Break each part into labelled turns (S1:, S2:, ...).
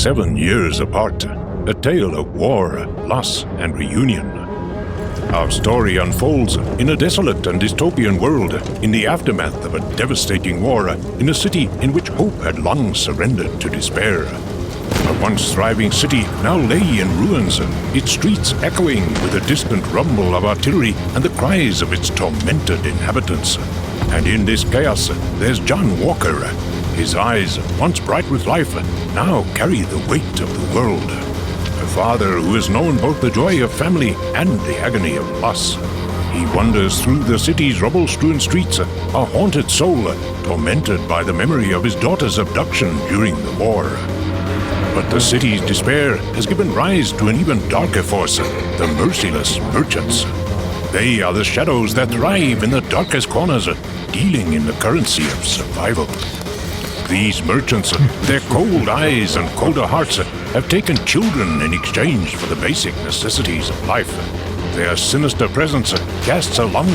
S1: 7 years apart, a tale of war, loss, and reunion. Our story unfolds in a desolate and dystopian world in the aftermath of a devastating war in a city in which hope had long surrendered to despair. A once thriving city now lay in ruins, its streets echoing with the distant rumble of artillery and the cries of its tormented inhabitants. And in this chaos, there's John Walker. His eyes, once bright with life, now carry the weight of the world. A father who has known both the joy of family and the agony of loss. He wanders through the city's rubble-strewn streets, a haunted soul, tormented by the memory of his daughter's abduction during the war. But the city's despair has given rise to an even darker force, the merciless merchants. They are the shadows that thrive in the darkest corners, dealing in the currency of survival. These merchants, their cold eyes and colder hearts, have taken children in exchange for the basic necessities of life. Their sinister presence casts a long,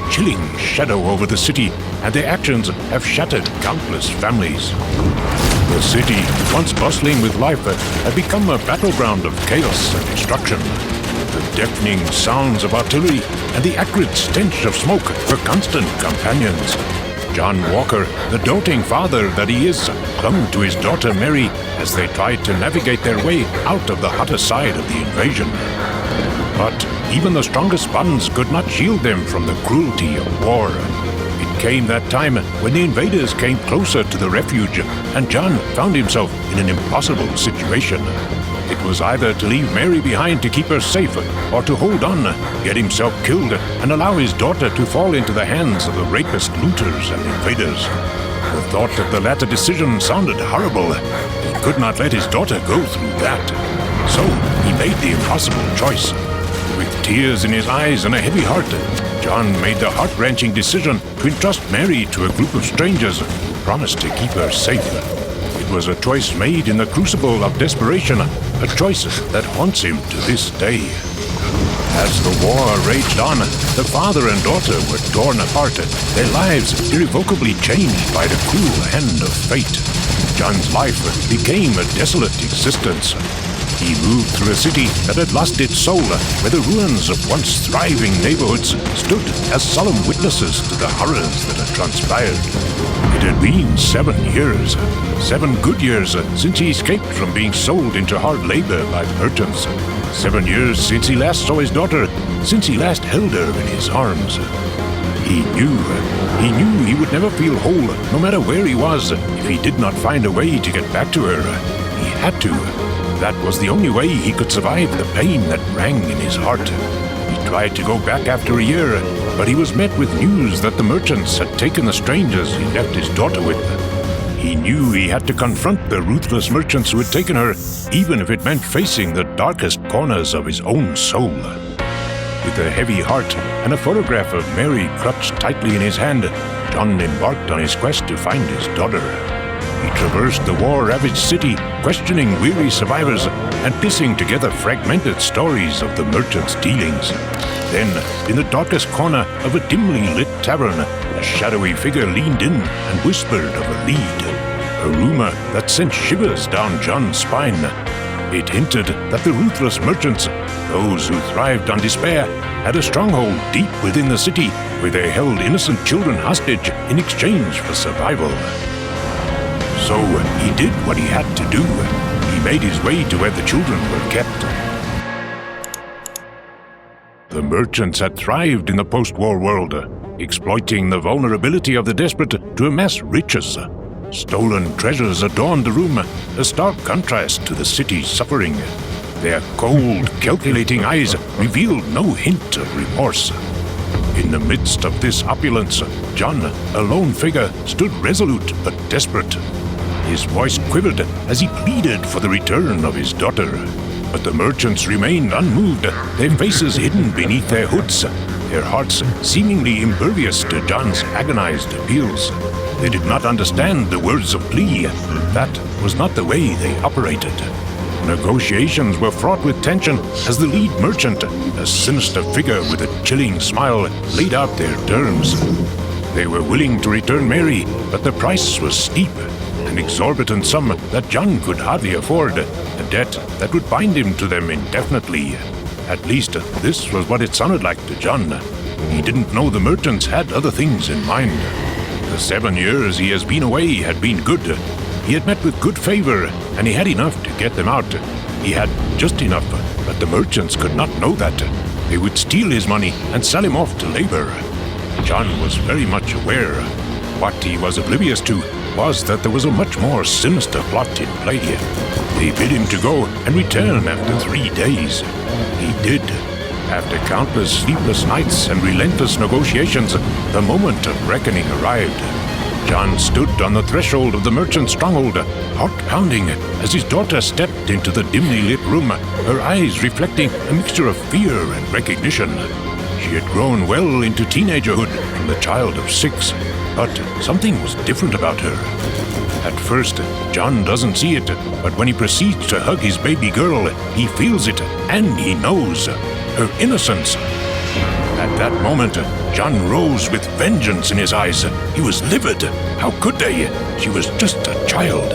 S1: chilling shadow over the city, and their actions have shattered countless families. The city, once bustling with life, had become a battleground of chaos and destruction. The deafening sounds of artillery and the acrid stench of smoke were constant companions. John Walker, the doting father that he is, clung to his daughter Mary as they tried to navigate their way out of the hotter side of the invasion. But even the strongest bonds could not shield them from the cruelty of war. It came that time when the invaders came closer to the refuge, and John found himself in an impossible situation. It was either to leave Mary behind to keep her safe, or to hold on, get himself killed, and allow his daughter to fall into the hands of the rapist looters and invaders. The thought of the latter decision sounded horrible. He could not let his daughter go through that. So he made the impossible choice. With tears in his eyes and a heavy heart, John made the heart-wrenching decision to entrust Mary to a group of strangers who promised to keep her safe. It was a choice made in the crucible of desperation, a choice that haunts him to this day. As the war raged on, the father and daughter were torn apart, their lives irrevocably changed by the cruel hand of fate. John's life became a desolate existence. He moved through a city that had lost its soul, where the ruins of once thriving neighborhoods stood as solemn witnesses to the horrors that had transpired. It had been 7 years, 7 good years since he escaped from being sold into hard labor by merchants. 7 years since he last saw his daughter, since he last held her in his arms. He knew he would never feel whole, no matter where he was, if he did not find a way to get back to her. He had to. That was the only way he could survive the pain that rang in his heart. He tried to go back after a year, but he was met with news that the merchants had taken the strangers he left his daughter with. He knew he had to confront the ruthless merchants who had taken her, even if it meant facing the darkest corners of his own soul. With a heavy heart and a photograph of Mary clutched tightly in his hand, John embarked on his quest to find his daughter. He traversed the war-ravaged city, questioning weary survivors and piecing together fragmented stories of the merchants' dealings. Then, in the darkest corner of a dimly lit tavern, a shadowy figure leaned in and whispered of a lead. A rumor that sent shivers down John's spine. It hinted that the ruthless merchants, those who thrived on despair, had a stronghold deep within the city where they held innocent children hostage in exchange for survival. So he did what he had to do. He made his way to where the children were kept. The merchants had thrived in the post-war world, exploiting the vulnerability of the desperate to amass riches. Stolen treasures adorned the room, a stark contrast to the city's suffering. Their cold, calculating eyes revealed no hint of remorse. In the midst of this opulence, John, a lone figure, stood resolute but desperate. His voice quivered as he pleaded for the return of his daughter. But the merchants remained unmoved, their faces hidden beneath their hoods, their hearts seemingly impervious to John's agonized appeals. They did not understand the words of plea. That was not the way they operated. Negotiations were fraught with tension as the lead merchant, a sinister figure with a chilling smile, laid out their terms. They were willing to return Mary, but the price was steep, and an exorbitant sum that John could hardly afford, a debt that would bind him to them indefinitely. At least, this was what it sounded like to John. He didn't know the merchants had other things in mind. The 7 years he has been away had been good. He had met with good favor, and he had enough to get them out. He had just enough, but the merchants could not know that. They would steal his money and sell him off to labor. John was very much aware. What he was oblivious to was that there was a much more sinister plot in play. They bid him to go and return after 3 days. He did. After countless sleepless nights and relentless negotiations, the moment of reckoning arrived. John stood on the threshold of the merchant's stronghold, heart pounding, as his daughter stepped into the dimly lit room, her eyes reflecting a mixture of fear and recognition. She had grown well into teenagerhood from the child of 6, but something was different about her. At first, John doesn't see it, but when he proceeds to hug his baby girl, he feels it, and he knows her innocence. At that moment, John rose with vengeance in his eyes. He was livid. How could they? She was just a child.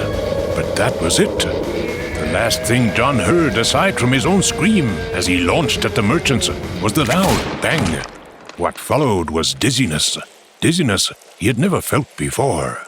S1: But that was it. The last thing John heard, aside from his own scream as he launched at the merchants, was the loud bang. What followed was dizziness. Dizziness he had never felt before.